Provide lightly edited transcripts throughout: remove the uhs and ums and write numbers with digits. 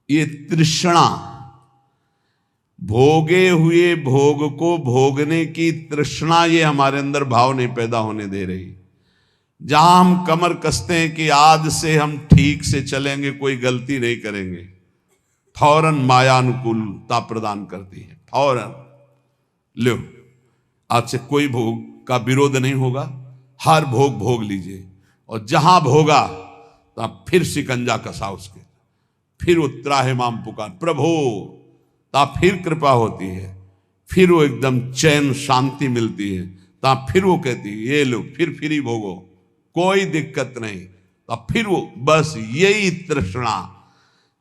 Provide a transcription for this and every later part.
ये तृष्णा, भोगे हुए भोग को भोगने की तृष्णा, ये हमारे अंदर भाव नहीं पैदा होने दे रही। जहां हम कमर कसते हैं कि आज से हम ठीक से चलेंगे, कोई गलती नहीं करेंगे, फौरन माया अनुकूलता प्रदान करती है। फौरन लो, आज से कोई भोग का विरोध नहीं होगा, हर भोग भोग लीजिए। और जहां भोगा तब फिर शिकंजा कसा उसके, फिर वो त्राहिमाम पुकार प्रभु, तब फिर कृपा होती है, फिर वो एकदम चैन शांति मिलती है। तब फिर वो कहती है ये लो, फिर ही भोगो, कोई दिक्कत नहीं। तब फिर वो बस यही तृष्णा।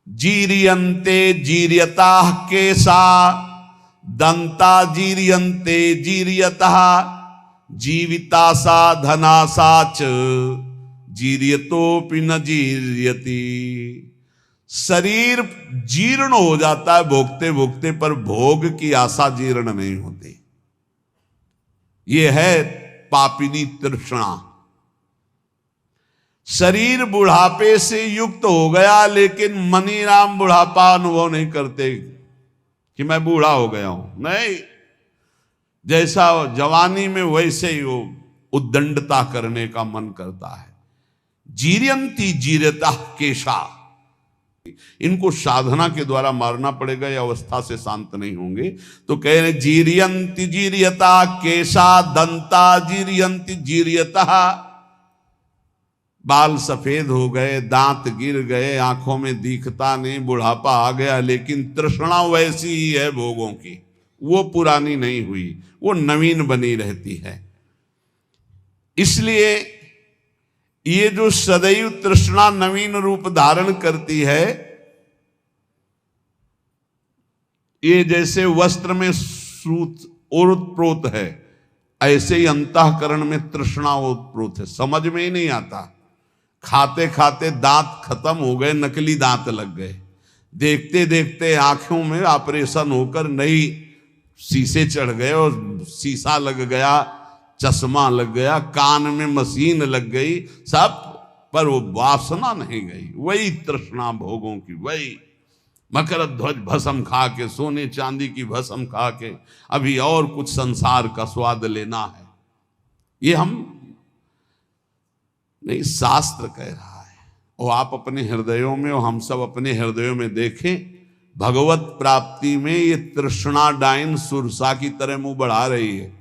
जीरियंते जीरियता केसा दंता जीरियंते जीरियतः जीविता सा धना साच जीरियतोपि न जीरियति। शरीर जीर्ण हो जाता है भोगते भोगते, पर भोग की आशा जीर्ण नहीं होती। यह है पापिनी तृष्णा। शरीर बुढ़ापे से युक्त हो गया, लेकिन मनीराम बुढ़ापा अनुभव नहीं करते कि मैं बूढ़ा हो गया हूं। नहीं, जैसा जवानी में वैसे ही वो उद्दंडता करने का मन करता है। जीरियंती जीरता केशा, इनको साधना के द्वारा मारना पड़ेगा, या अवस्था से शांत नहीं होंगे। तो कह रहे जीरियंती जीरियता केशा दंता जीरियंती जीरियता। बाल सफेद हो गए, दांत गिर गए, आंखों में दिखता नहीं, बुढ़ापा आ गया, लेकिन तृष्णा वैसी ही है भोगों की, वो पुरानी नहीं हुई, वो नवीन बनी रहती है। इसलिए ये जो सदैव तृष्णा नवीन रूप धारण करती है, ये जैसे वस्त्र में सूत ओतप्रोत है, ऐसे ही अंतःकरण में तृष्णा ओतप्रोत है। समझ में ही नहीं आता, खाते खाते दांत खत्म हो गए, नकली दांत लग गए, देखते देखते आंखों में ऑपरेशन होकर नई शीशे चढ़ गए, और शीशा लग गया, चश्मा लग गया, कान में मशीन लग गई, सब, पर वो वासना नहीं गई। वही तृष्णा भोगों की, वही मकर ध्वज भस्म खा के, सोने चांदी की भस्म खा के अभी और कुछ संसार का स्वाद लेना है। ये हम नहीं, शास्त्र कह रहा है। और आप अपने हृदयों में, और हम सब अपने हृदयों में देखें, भगवत प्राप्ति में ये तृष्णा डाइन सुरसा की तरह मुंह बढ़ा रही है।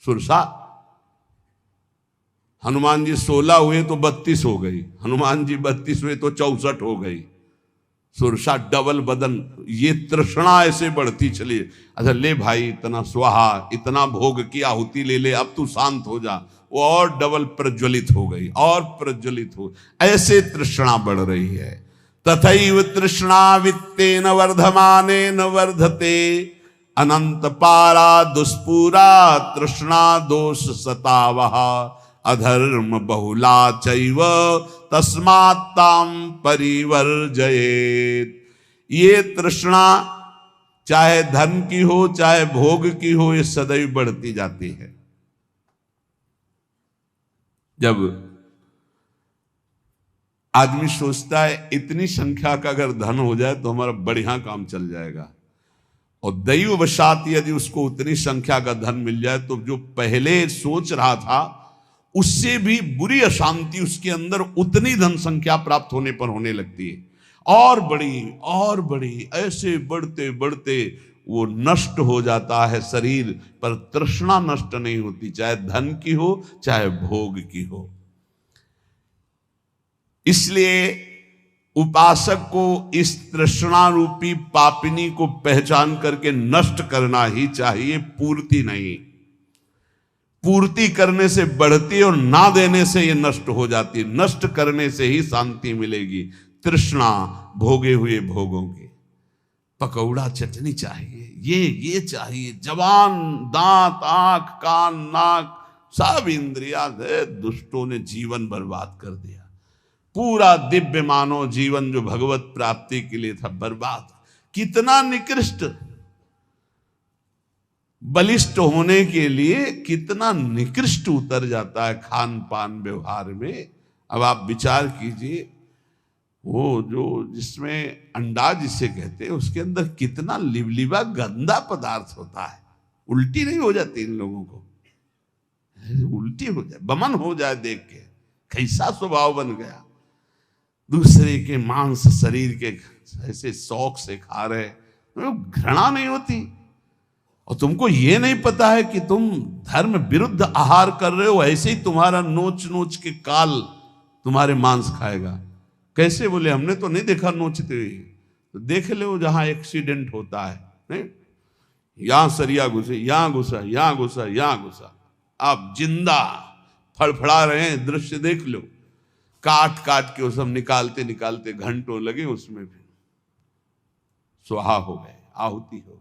सुरसा, हनुमान जी 16 हुए तो 32 हो गई, हनुमान जी 32 हुए तो 64 हो गई। सुरसा डबल बदन, ये तृष्णा ऐसे बढ़ती चली। अच्छा ले भाई, इतना स्वाहा, इतना भोग की आहुति ले ले, अब तू शांत हो जा, वो और डबल प्रज्वलित हो गई, और प्रज्वलित हो, ऐसे तृष्णा बढ़ रही है। तथैव तृष्णा वित्तेन वर्धमानेन वर्धते अनंत पारा दुष्पूरा तृष्णा दोष सतावः अधर्म बहुला चैव तस्मात्ताम परिवर्जयेत्। ये तृष्णा चाहे धन की हो चाहे भोग की हो, ये सदैव बढ़ती जाती है। जब आदमी सोचता है इतनी संख्या का अगर धन हो जाए तो हमारा बढ़िया काम चल जाएगा, और दैववशात यदि उसको उतनी संख्या का धन मिल जाए तो जो पहले सोच रहा था उससे भी बुरी अशांति उसके अंदर उतनी धन संख्या प्राप्त होने पर होने लगती है, और बड़ी, ऐसे बढ़ते बढ़ते वो नष्ट हो जाता है शरीर, पर तृष्णा नष्ट नहीं होती, चाहे धन की हो चाहे भोग की हो। इसलिए उपासक को इस तृष्णा रूपी पापिनी को पहचान करके नष्ट करना ही चाहिए, पूर्ति नहीं। पूर्ति करने से बढ़ती और ना देने से ये नष्ट हो जाती, नष्ट करने से ही शांति मिलेगी। तृष्णा भोगे हुए भोगों की, पकौड़ा चटनी चाहिए, ये चाहिए, जवान दांत आंख कान नाक सब इंद्रिया से दुष्टों ने जीवन बर्बाद कर दिया। पूरा दिव्य मानव जीवन जो भगवत प्राप्ति के लिए था बर्बाद। कितना निकृष्ट, बलिष्ठ होने के लिए कितना निकृष्ट उतर जाता है खान पान व्यवहार में। अब आप विचार कीजिए, वो जो जिसमें अंडा जिसे कहते हैं उसके अंदर कितना लिबलिबा गंदा पदार्थ होता है। उल्टी नहीं हो जाती इन लोगों को, उल्टी हो जाए, बमन हो जाए देख के, कैसा स्वभाव बन गया। दूसरे के मांस शरीर के ऐसे शौक से खा रहे, घृणा नहीं होती? और तुमको ये नहीं पता है कि तुम धर्म विरुद्ध आहार कर रहे हो, ऐसे ही तुम्हारा नोच नोच के काल तुम्हारे मांस खाएगा। कैसे? बोले हमने तो नहीं देखा नोचते हुए। तो देख लो जहां एक्सीडेंट होता है, नहीं, यहां सरिया घुसे, यहां घुसा, यहां घुसा, यहां घुसा, आप जिंदा फड़फड़ा रहे हैं, दृश्य देख लो। काट काट के वो सब निकालते निकालते घंटों लगे, उसमें भी स्वाहा हो गए, आहुति हो गई।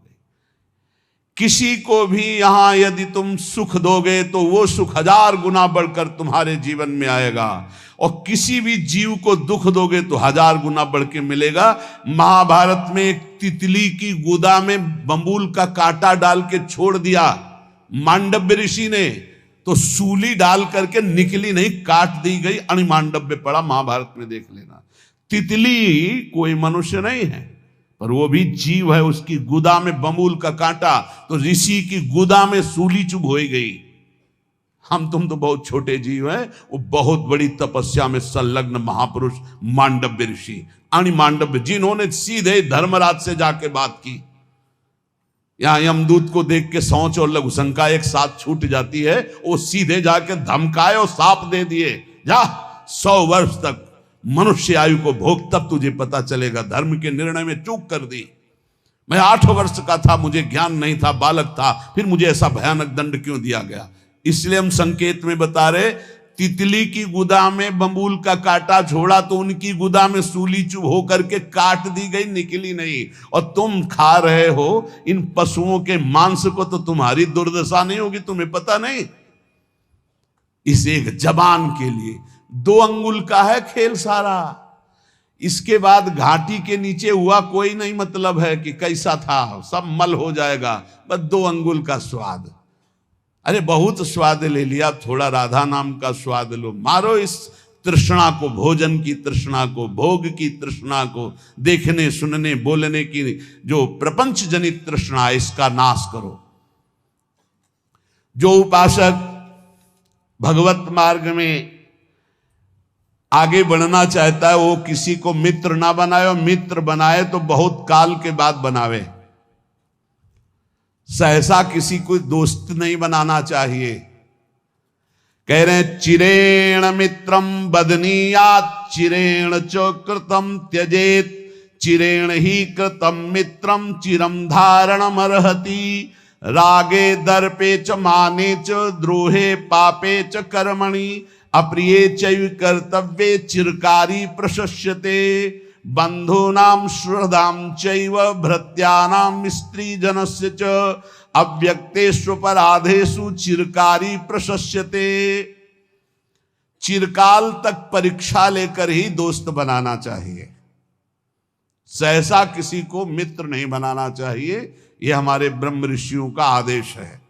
किसी को भी यहां यदि तुम सुख दोगे तो वो सुख 1000 गुना बढ़कर तुम्हारे जीवन में आएगा, और किसी भी जीव को दुख दोगे तो 1000 गुना बढ़ के मिलेगा। महाभारत में एक तितली की गुदा में बंबूल का कांटा डाल के छोड़ दिया मांडव्य ऋषि ने, तो सूली डाल करके निकली नहीं, काट दी गई, अणिमांडव्य पड़ा। महाभारत में देख लेना। तितली कोई मनुष्य नहीं है, पर वो भी जीव है, उसकी गुदा में बंबूल का कांटा, तो ऋषि की गुदा में सूली चुभ हो गई। हम तुम तो बहुत छोटे जीव हैं, वो बहुत बड़ी तपस्या में संलग्न महापुरुष मांडव्य ऋषि, अणिमांडव्य, जिन्होंने सीधे धर्मराज से जाके बात की। यहां यमदूत को देख के सोच और लघु शंका एक साथ छूट जाती है, वो सीधे जाके धमकाए और साप दे दिए, जा 100 वर्ष तक मनुष्य आयु को भोग, तब तुझे पता चलेगा। धर्म के निर्णय में चूक कर दी। मैं 8 वर्ष का था, मुझे ज्ञान नहीं था, बालक था, फिर मुझे ऐसा भयानक दंड क्यों दिया गया? इसलिए हम संकेत में बता रहे, तितली की गुदा में बंबूल का कांटा छोड़ा तो उनकी गुदा में सूली चुभ होकर के काट दी गई, निकली नहीं। और तुम खा रहे हो इन पशुओं के मांस को, तो तुम्हारी दुर्दशा नहीं होगी, तुम्हें पता नहीं? इस एक जबान के लिए 2 अंगुल का है खेल सारा। इसके बाद घाटी के नीचे हुआ कोई नहीं मतलब है कि कैसा था, सब मल हो जाएगा, बस 2 अंगुल का स्वाद। अरे बहुत स्वाद ले लिया, थोड़ा राधा नाम का स्वाद लो। मारो इस तृष्णा को, भोजन की तृष्णा को, भोग की तृष्णा को, देखने सुनने बोलने की जो प्रपंच जनित तृष्णा है, इसका नाश करो। जो उपासक भगवत मार्ग में आगे बढ़ना चाहता है, वो किसी को मित्र ना बनाए, और मित्र बनाए तो बहुत काल के बाद बनावे। सहसा किसी को दोस्त नहीं बनाना चाहिए। कह रहे हैं, चिरेण मित्रम बदनीयात, चिरेण च कृतम त्यजेत, चिरेण ही कृतम मित्रम चिरम धारणमर्हति। रागे दर्पे च माने च, द्रोहे पापे च कर्मणि, अप्रिये चैव कर्तव्ये चिरकारी प्रशस्यते। बंधूनाम श्रद्धाम चैव भृत्यानाम स्त्री जनस्य च, अव्यक्तेष्वपराधेषु चिरकारी प्रशस्यते। चिरकाल तक परीक्षा लेकर ही दोस्त बनाना चाहिए, सहसा किसी को मित्र नहीं बनाना चाहिए। यह हमारे ब्रह्म ऋषियों का आदेश है।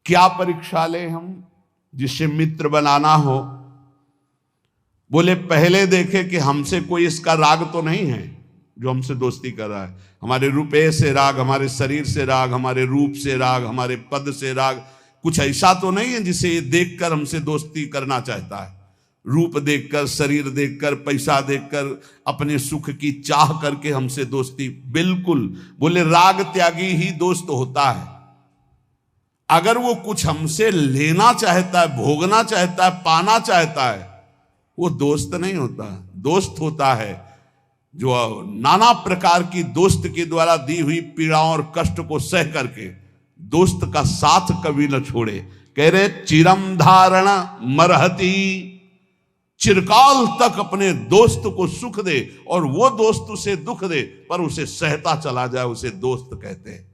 क्या परीक्षा ले हम जिससे मित्र बनाना हो? बोले पहले देखे कि हमसे कोई इसका राग तो नहीं है जो हमसे दोस्ती कर रहा है। हमारे रुपये से राग, हमारे शरीर से राग, हमारे रूप से राग, हमारे पद से राग, कुछ ऐसा तो नहीं है जिसे ये देखकर हमसे दोस्ती करना चाहता है। रूप देखकर, शरीर देखकर, पैसा देखकर, अपने सुख की चाह करके हमसे दोस्ती, बिल्कुल। बोले राग त्यागी ही दोस्त होता है। अगर वो कुछ हमसे लेना चाहता है, भोगना चाहता है, पाना चाहता है, वो दोस्त नहीं होता। दोस्त होता है जो नाना प्रकार की दोस्त के द्वारा दी हुई पीड़ाओं और कष्ट को सह करके दोस्त का साथ कभी न छोड़े। कह रहे चिरम धारण मरहती, चिरकाल तक अपने दोस्त को सुख दे और वो दोस्त उसे दुख दे पर उसे सहता चला जाए, उसे दोस्त कहते हैं।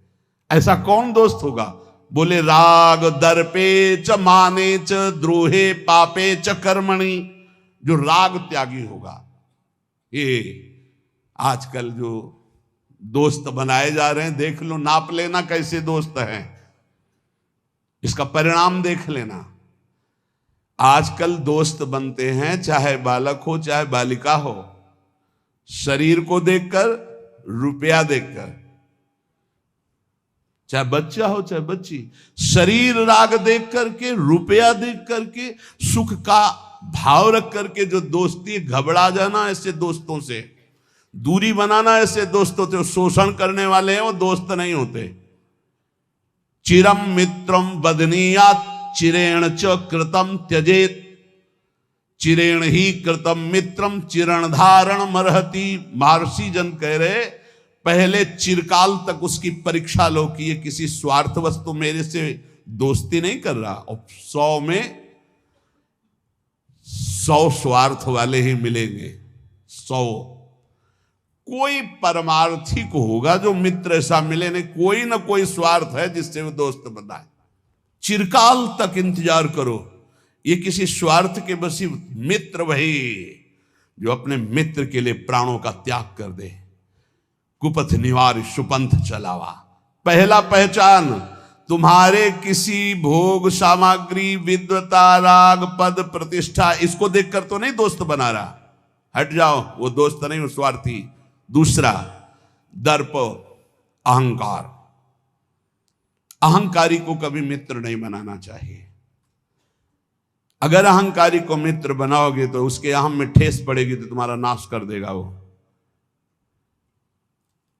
ऐसा कौन दोस्त होगा? बोले राग दर्पे च माने च, द्रोहे पापे च कर्मणि, जो राग त्यागी होगा। ये आजकल जो दोस्त बनाए जा रहे हैं, देख लो, नाप लेना कैसे दोस्त हैं, इसका परिणाम देख लेना। आजकल दोस्त बनते हैं, चाहे बालक हो चाहे बालिका हो, शरीर को देखकर, रुपया देखकर, चाहे बच्चा हो चाहे बच्ची, शरीर राग देख करके, रुपया देख करके, सुख का भाव रख करके जो दोस्ती, घबरा जाना ऐसे दोस्तों से, दूरी बनाना ऐसे दोस्तों से, शोषण करने वाले हैं वो दोस्त नहीं होते। चिरम मित्रम बदनीयात चिरेण च कृतम त्यजेत, चिरेण ही कृतम मित्रम चिरण धारण मरहति। महर्षि जन कह रहे पहले चिरकाल तक उसकी परीक्षा लो कि ये किसी स्वार्थ वस्तु मेरे से दोस्ती नहीं कर रहा, और 100 में 100 स्वार्थ वाले ही मिलेंगे। 100 कोई परमार्थी को होगा जो मित्र ऐसा मिले नहीं, कोई ना कोई स्वार्थ है जिससे वो दोस्त बनाए। चिरकाल तक इंतजार करो, ये किसी स्वार्थ के बसी मित्र वही जो अपने मित्र के लिए प्राणों का त्याग कर दे। कुपथ निवार सुपंथ चलावा। पहला पहचान, तुम्हारे किसी भोग सामग्री, विद्वता, राग, पद, प्रतिष्ठा, इसको देखकर तो नहीं दोस्त बना रहा, हट जाओ, वो दोस्त नहीं, वो स्वार्थी। दूसरा, दर्प, अहंकार। अहंकारी को कभी मित्र नहीं बनाना चाहिए। अगर अहंकारी को मित्र बनाओगे तो उसके अहम में ठेस पड़ेगी तो तुम्हारा नाश कर देगा वो।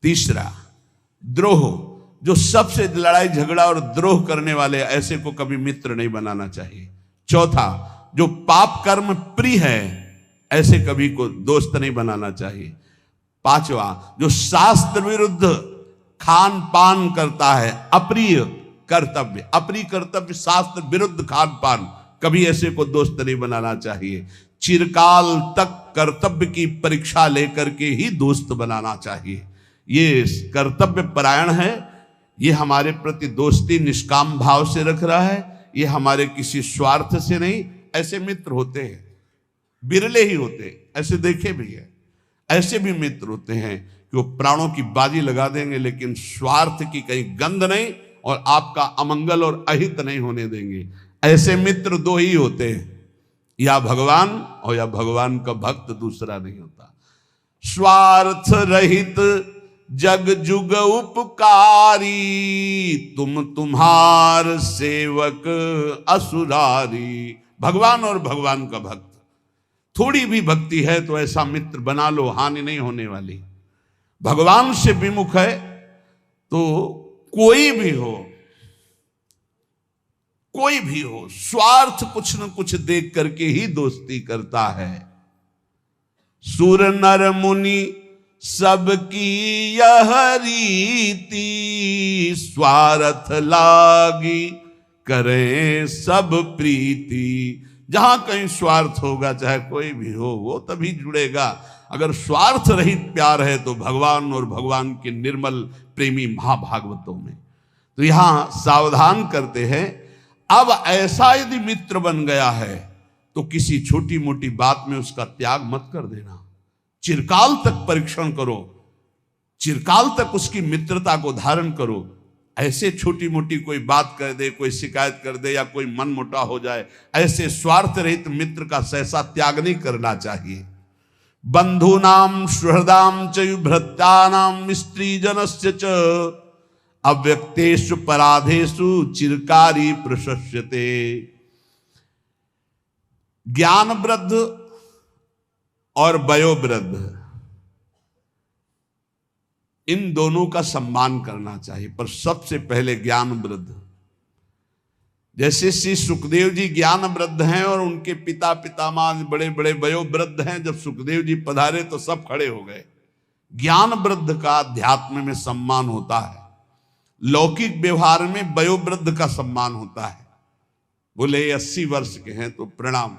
तीसरा, द्रोह, जो सबसे लड़ाई झगड़ा और द्रोह करने वाले, ऐसे को कभी मित्र नहीं बनाना चाहिए। चौथा, जो पाप कर्म प्रिय है, ऐसे कभी को दोस्त नहीं बनाना चाहिए। पांचवा, जो शास्त्र विरुद्ध खान पान करता है, अप्रिय कर्तव्य, अप्रिय कर्तव्य, शास्त्र विरुद्ध खान पान, कभी ऐसे को दोस्त नहीं बनाना चाहिए। चिरकाल तक कर्तव्य की परीक्षा लेकर के ही दोस्त बनाना चाहिए। ये कर्तव्य परायण है, ये हमारे प्रति दोस्ती निष्काम भाव से रख रहा है, ये हमारे किसी स्वार्थ से नहीं। ऐसे मित्र होते हैं, बिरले ही होते, ऐसे देखे भी है। ऐसे भी मित्र होते हैं कि वो प्राणों की बाजी लगा देंगे लेकिन स्वार्थ की कहीं गंध नहीं और आपका अमंगल और अहित नहीं होने देंगे। ऐसे मित्र दो ही होते हैं, या भगवान और या भगवान का भक्त, दूसरा नहीं होता। स्वार्थ रहित जग जुग उपकारी, तुम तुम्हार सेवक असुरारी। भगवान और भगवान का भक्त, थोड़ी भी भक्ति है तो ऐसा मित्र बना लो, हानि नहीं होने वाली। भगवान से विमुख है तो कोई भी हो, कोई भी हो, स्वार्थ कुछ न कुछ देख करके ही दोस्ती करता है। सुर नर मुनि सबकी यह रीति, स्वार्थ लागी करें सब प्रीति। जहां कहीं स्वार्थ होगा, चाहे कोई भी हो, वो तभी जुड़ेगा। अगर स्वार्थ रहित प्यार है तो भगवान और भगवान के निर्मल प्रेमी महाभागवतों में। तो यहां सावधान करते हैं, अब ऐसा यदि मित्र बन गया है तो किसी छोटी मोटी बात में उसका त्याग मत कर देना। चिरकाल तक परीक्षण करो, चिरकाल तक उसकी मित्रता को धारण करो। ऐसे छोटी मोटी कोई बात कर दे, कोई शिकायत कर दे या कोई मन मोटा हो जाए, ऐसे स्वार्थ रहित मित्र का सहसा त्याग नहीं करना चाहिए। बंधूनाम सुहृदाम च भृत्यानाम स्त्री जनस्य च अव्यक्तेषु पराधेषु चिरकारी प्रशस्यते। ज्ञान वृद्ध और वयोवृद्ध, इन दोनों का सम्मान करना चाहिए, पर सबसे पहले ज्ञान वृद्ध। जैसे श्री सुखदेव जी ज्ञान वृद्ध हैं और उनके पिता पितामह बड़े बड़े वयोवृद्ध हैं। जब सुखदेव जी पधारे तो सब खड़े हो गए। ज्ञान वृद्ध का अध्यात्म में सम्मान होता है, लौकिक व्यवहार में वयोवृद्ध का सम्मान होता है। बोले 80 वर्ष के हैं तो प्रणाम।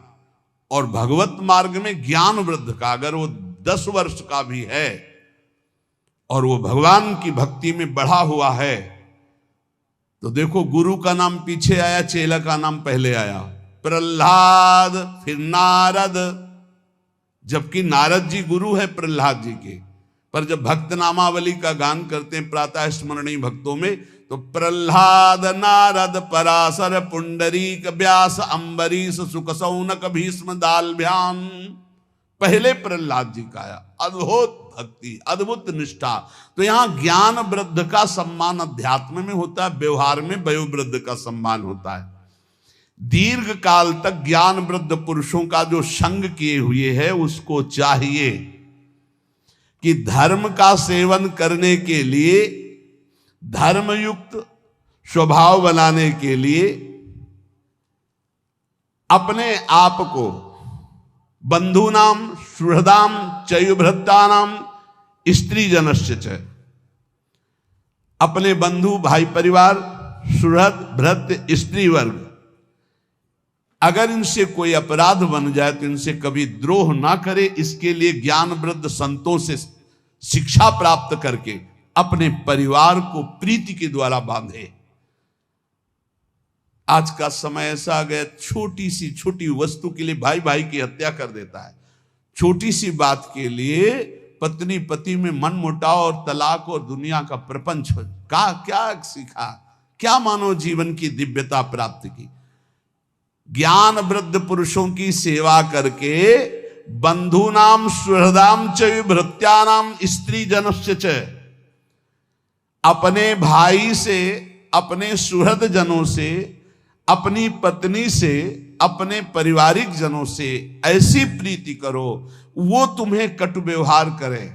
और भगवत मार्ग में ज्ञान वृद्ध का, अगर वो 10 वर्ष का भी है और वो भगवान की भक्ति में बढ़ा हुआ है, तो देखो गुरु का नाम पीछे आया, चेला का नाम पहले आया। प्रहलाद, फिर नारद, जबकि नारद जी गुरु है प्रहलाद जी के। पर जब भक्त नामावली का गान करते हैं प्रातः स्मरणीय भक्तों में, तो प्रहलाद, नारद, पराशर, पुंडरीक, व्यास, अम्बरीश, सुकसौनक, भीष्म, दालभ्यान। पहले प्रहलाद जी का आया। अद्भुत भक्ति, अद्भुत निष्ठा। तो यहां ज्ञान वृद्ध का सम्मान अध्यात्म में होता है, व्यवहार में वयोवृद्ध का सम्मान होता है। दीर्घ काल तक ज्ञान वृद्ध पुरुषों का जो संग किए हुए है, उसको चाहिए कि धर्म का सेवन करने के लिए, धर्मयुक्त स्वभाव बनाने के लिए अपने आप को बंधूनाम सुहृदाम चयुभृत्तानाम स्त्री जनस्य च, अपने बंधु भाई परिवार, सुहृद भृत्य स्त्री वर्ग, अगर इनसे कोई अपराध बन जाए तो इनसे कभी द्रोह ना करे। इसके लिए ज्ञान वृद्ध संतों से शिक्षा प्राप्त करके अपने परिवार को प्रीति के द्वारा बांधे। आज का समय ऐसा आ गया, छोटी सी छोटी वस्तु के लिए भाई भाई की हत्या कर देता है। छोटी सी बात के लिए पत्नी पति में मन मुटाव और तलाक और दुनिया का प्रपंच का क्या सीखा, क्या मानव जीवन की दिव्यता प्राप्त की। ज्ञान वृद्ध पुरुषों की सेवा करके बंधूनाम सुहृदाम च भृत्यानाम स्त्री जनस्य च, अपने भाई से, अपने सुहृद जनों से, अपनी पत्नी से, अपने पारिवारिक जनों से ऐसी प्रीति करो वो तुम्हें कटु व्यवहार करे।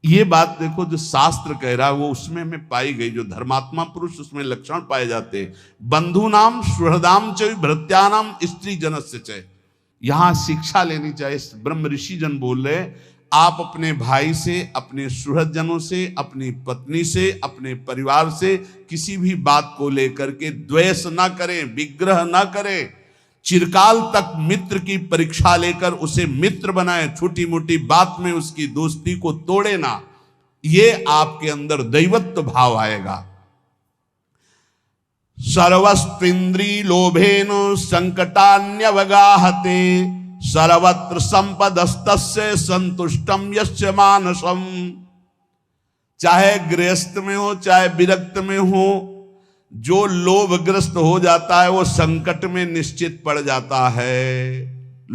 ये बात देखो जो शास्त्र कह रहा है वो उसमें में पाई गई, जो धर्मात्मा पुरुष उसमें लक्षण पाए जाते। बंधु नाम सुहृदाम च भृत्यानाम स्त्री जनस्य च, यहां शिक्षा लेनी चाहिए। ब्रह्म ऋषि जन बोल रहे, आप अपने भाई से, अपने सुहृद जनों से, अपनी पत्नी से, अपने परिवार से किसी भी बात को लेकर के द्वेष ना करें, विग्रह ना करें। चिरकाल तक मित्र की परीक्षा लेकर उसे मित्र बनाए, छोटी मोटी बात में उसकी दोस्ती को तोड़े ना। ये आपके अंदर दैवत्व भाव आएगा। सर्वस्त्विंद्री लोभेन संकटान्यवगाहते, सर्वत्र संपदस्तस्य संतुष्टम यस्य मानसम। चाहे गृहस्थ में हो चाहे विरक्त में हो, जो लोभग्रस्त हो जाता है वो संकट में निश्चित पड़ जाता है।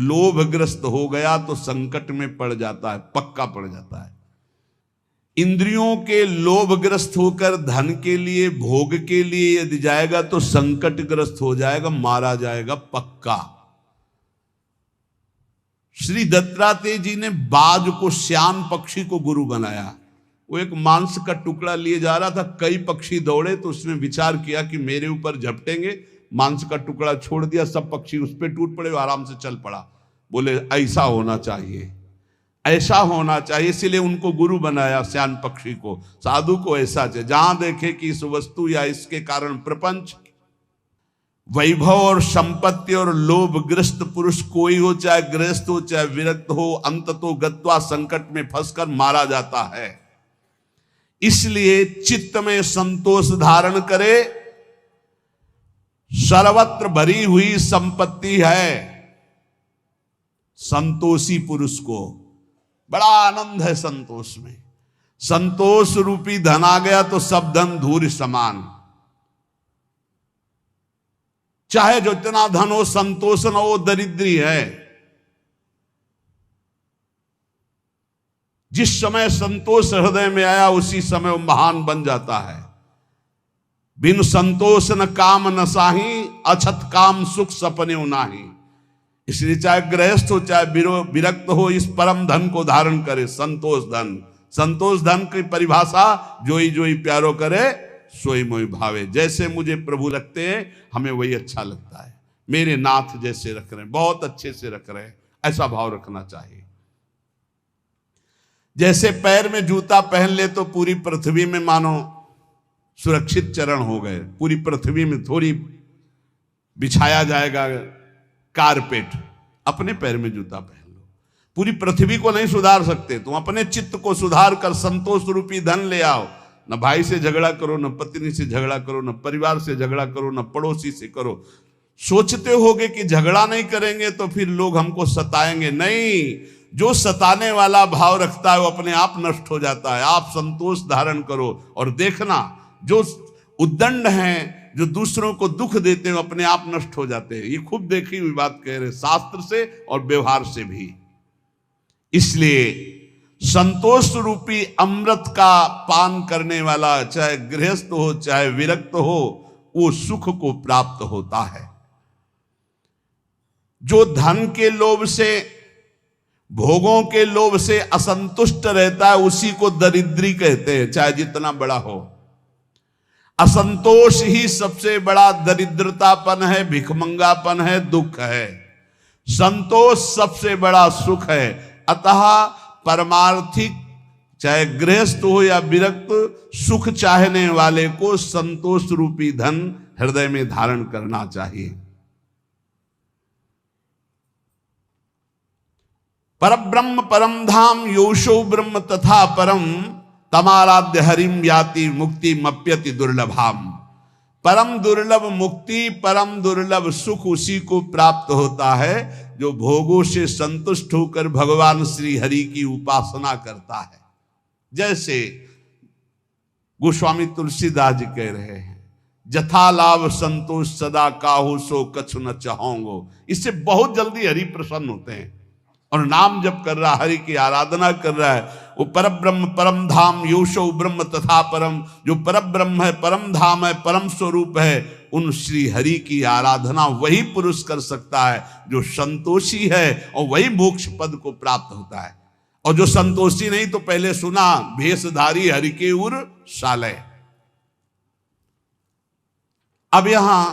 लोभग्रस्त हो गया तो संकट में पड़ जाता है, पक्का पड़ जाता है। इंद्रियों के लोभग्रस्त होकर धन के लिए, भोग के लिए यदि जाएगा तो संकटग्रस्त हो जाएगा, मारा जाएगा पक्का। श्री दत्तात्रेय जी ने बाज को, श्यान पक्षी को गुरु बनाया। वो एक मांस का टुकड़ा लिए जा रहा था, कई पक्षी दौड़े तो उसने विचार किया कि मेरे ऊपर झपटेंगे, मांस का टुकड़ा छोड़ दिया, सब पक्षी उस पर टूट पड़े, आराम से चल पड़ा। बोले ऐसा होना चाहिए, ऐसा होना चाहिए, इसलिए उनको गुरु बनाया श्यान पक्षी को। साधु को ऐसा चाहिए, जहां देखे कि इस वस्तु या इसके कारण प्रपंच, वैभव और संपत्ति और लोभग्रस्त पुरुष कोई हो, चाहे गृहस्थ हो चाहे विरक्त हो, अंततो गत्वा संकट में फंसकर मारा जाता है। इसलिए चित्त में संतोष धारण करे। सर्वत्र भरी हुई संपत्ति है, संतोषी पुरुष को बड़ा आनंद है संतोष में। संतोष रूपी धन आ गया तो सब धन धूल समान। चाहे जो इतना धन हो, संतोष न हो, दरिद्री है। जिस समय संतोष हृदय में आया उसी समय वो महान बन जाता है। बिन संतोष न काम न साही, अछत काम सुख सपने नाही। इसलिए चाहे गृहस्थ हो चाहे विरक्त हो, इस परम धन को धारण करे, संतोष धन। संतोष धन की परिभाषा, जोई जोई प्यारो करे सोई मोई भावे। जैसे मुझे प्रभु रखते हैं हमें वही अच्छा लगता है। मेरे नाथ जैसे रख रहे हैं, बहुत अच्छे से रख रहे हैं, ऐसा भाव रखना चाहिए। जैसे पैर में जूता पहन ले तो पूरी पृथ्वी में मानो सुरक्षित चरण हो गए, पूरी पृथ्वी में थोड़ी बिछाया जाएगा कारपेट। अपने पैर में जूता पहन लो, पूरी पृथ्वी को नहीं सुधार सकते, तुम अपने चित्त को सुधार कर संतोष रूपी धन ले आओ। न भाई से झगड़ा करो, न पत्नी से झगड़ा करो, न परिवार से झगड़ा करो, न पड़ोसी से करो। सोचते होगे कि झगड़ा नहीं करेंगे तो फिर लोग हमको सताएंगे, नहीं। जो सताने वाला भाव रखता है वो अपने आप नष्ट हो जाता है। आप संतोष धारण करो और देखना, जो उद्दंड हैं, जो दूसरों को दुख देते हैं, अपने आप नष्ट हो जाते हैं। ये खूब देखी हुई बात कह रहे, शास्त्र से और व्यवहार से भी। इसलिए संतोष रूपी अमृत का पान करने वाला, चाहे गृहस्थ हो चाहे विरक्त हो, वो सुख को प्राप्त होता है। जो धन के लोभ से, भोगों के लोभ से असंतुष्ट रहता है, उसी को दरिद्री कहते हैं, चाहे जितना बड़ा हो। असंतोष ही सबसे बड़ा दरिद्रतापन है, भिखमंगापन है, दुख है। संतोष सबसे बड़ा सुख है। अतः परमार्थिक, चाहे गृहस्थ हो या विरक्त, सुख चाहने वाले को संतोष रूपी धन हृदय में धारण करना चाहिए। परब्रह्म परम धाम योशो ब्रह्म तथा परम तमाराध्य हरिम याति मुक्ति मप्यति दुर्लभाम। परम दुर्लभ मुक्ति, परम दुर्लभ सुख उसी को प्राप्त होता है जो भोगों से संतुष्ट होकर भगवान श्री हरि की उपासना करता है। जैसे गोस्वामी तुलसीदास जी कह रहे हैं, जथा लाभ संतोष सदा काहू सो कछु न चाहोंगो। इससे बहुत जल्दी हरि प्रसन्न होते हैं और नाम जप कर रहा, हरि की आराधना कर रहा है। वो परब्रह्म परम धाम योशो ब्रह्म तथा परम, जो परब्रह्म है, परम धाम है, परम स्वरूप है, उन श्री हरि की आराधना वही पुरुष कर सकता है जो संतोषी है, और वही मोक्ष पद को प्राप्त होता है। और जो संतोषी नहीं, तो पहले सुना, भेषधारी हरि के उर शालय। अब यहां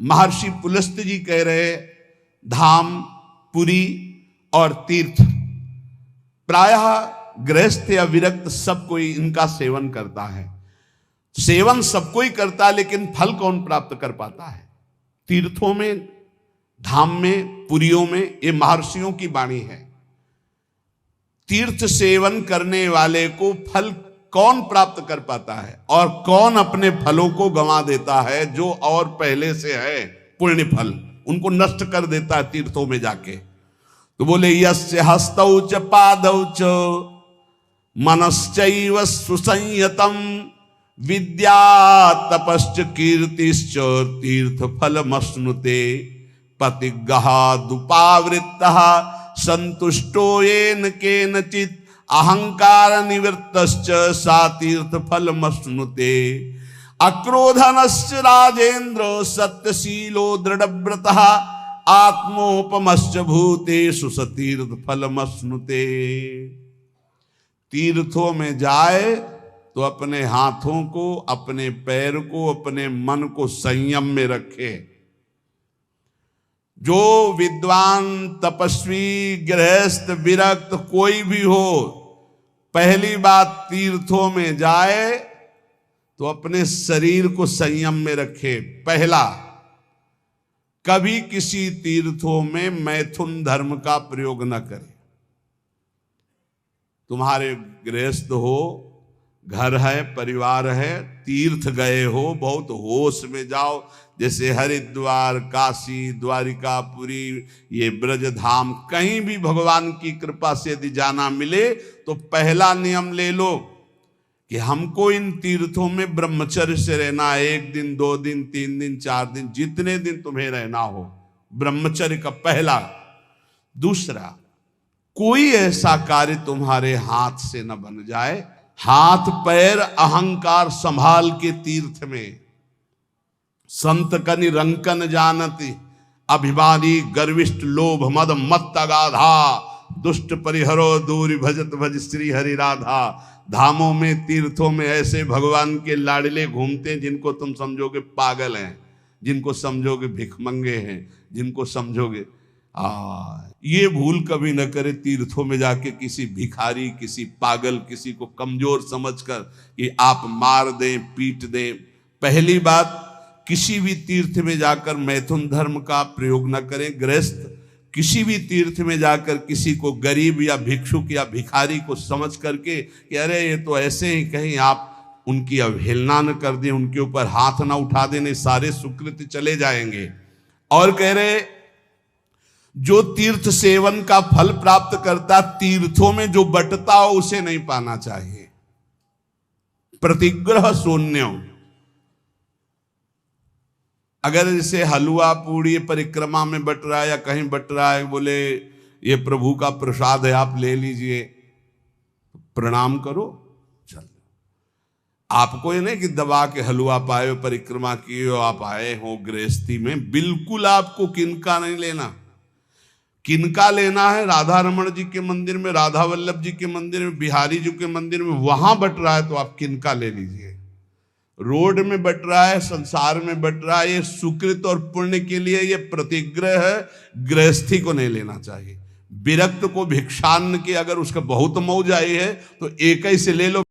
महर्षि पुलस्त्य जी कह रहे, धाम, पुरी और तीर्थ, प्रायः गृहस्थ या विरक्त सब कोई इनका सेवन करता है। सेवन सब कोई करता है, लेकिन फल कौन प्राप्त कर पाता है? तीर्थों में, धाम में, पुरियों में, ये महर्षियों की वाणी है। तीर्थ सेवन करने वाले को फल कौन प्राप्त कर पाता है, और कौन अपने फलों को गंवा देता है, जो और पहले से है पुण्य फल, उनको नष्ट कर देता है तीर्थों में जाके। तो बोले, यस्य हस्तौ च पादौ च मनश्चैव सुसंयतम विद्या तपश्च कीर्तिश्च तीर्थ फलमश्नुते पतिगहादुपावृत्तः संतुष्टो येन केनचित् अहंकार निवृत्तश्च सा तीर्थ फलमश्नुते अक्रोधनश्च राजेन्द्र सत्यशीलो दृढ़व्रतः आत्मोपमश्च भूतेषु सतीर्थ फलमश्नुते। तीर्थों में जाए तो अपने हाथों को, अपने पैर को, अपने मन को संयम में रखे। जो विद्वान, तपस्वी, गृहस्थ, विरक्त कोई भी हो, पहली बात तीर्थों में जाए तो अपने शरीर को संयम में रखे। पहला, कभी किसी तीर्थों में मैथुन धर्म का प्रयोग न करे। तुम्हारे गृहस्थ हो, घर है, परिवार है, तीर्थ गए हो, बहुत होश में जाओ। जैसे हरिद्वार, काशी, द्वारिका, पुरी, ये ब्रज धाम, कहीं भी भगवान की कृपा से यदि जाना मिले तो पहला नियम ले लो कि हमको इन तीर्थों में ब्रह्मचर्य से रहना है। 1 दिन, 2 दिन, 3 दिन, 4 दिन, जितने दिन तुम्हें रहना हो, ब्रह्मचर्य का पहला। दूसरा, कोई ऐसा कार्य तुम्हारे हाथ से न बन जाए। हाथ पैर अहंकार संभाल के तीर्थ में। संत कनि रंकन जानती अभिमानी गर्विष्ठ लोभ मद मत अगाधा दुष्ट परिहरो दूरि भजत भज श्री हरि राधा। धामों में, तीर्थों में ऐसे भगवान के लाडले घूमते हैं जिनको तुम समझोगे पागल हैं, जिनको समझोगे भिखमंगे हैं, जिनको समझोगे। ये भूल कभी न करे तीर्थों में जाके किसी भिखारी, किसी पागल, किसी को कमजोर समझकर कि आप मार दें, पीट दें। पहली बात, किसी भी तीर्थ में जाकर मैथुन धर्म का प्रयोग न करें। गृहस्थ किसी भी तीर्थ में जाकर किसी को गरीब या भिक्षुक या भिखारी को समझ करके कि अरे ये तो ऐसे ही, कहीं आप उनकी अवहेलना न कर दें, उनके ऊपर हाथ ना उठा देने, सारे सुकृत चले जाएंगे। और कह रहे, जो तीर्थ सेवन का फल प्राप्त करता, तीर्थों में जो बटता हो उसे नहीं पाना चाहिए। प्रतिग्रह शून्य, अगर जैसे हलवा पूड़ी परिक्रमा में बट रहा है या कहीं बट रहा है, बोले ये प्रभु का प्रसाद है आप ले लीजिए, प्रणाम करो, चल। आपको ये नहीं कि दबा के हलवा पाए हो, परिक्रमा किए हो, आप आए हो गृहस्थी में, बिल्कुल आपको किनका नहीं लेना। किनका लेना है? राधा रमण जी के मंदिर में, राधा वल्लभ जी के मंदिर में, बिहारी जी के मंदिर में, वहां बट रहा है तो आप किनका ले लीजिए। रोड में बट रहा है, संसार में बट रहा है, ये सुकृत और पुण्य के लिए ये प्रतिग्रह है, गृहस्थी को नहीं लेना चाहिए। विरक्त को भिक्षान्न की अगर उसका बहुत मौज आई है तो एक ही से ले लो,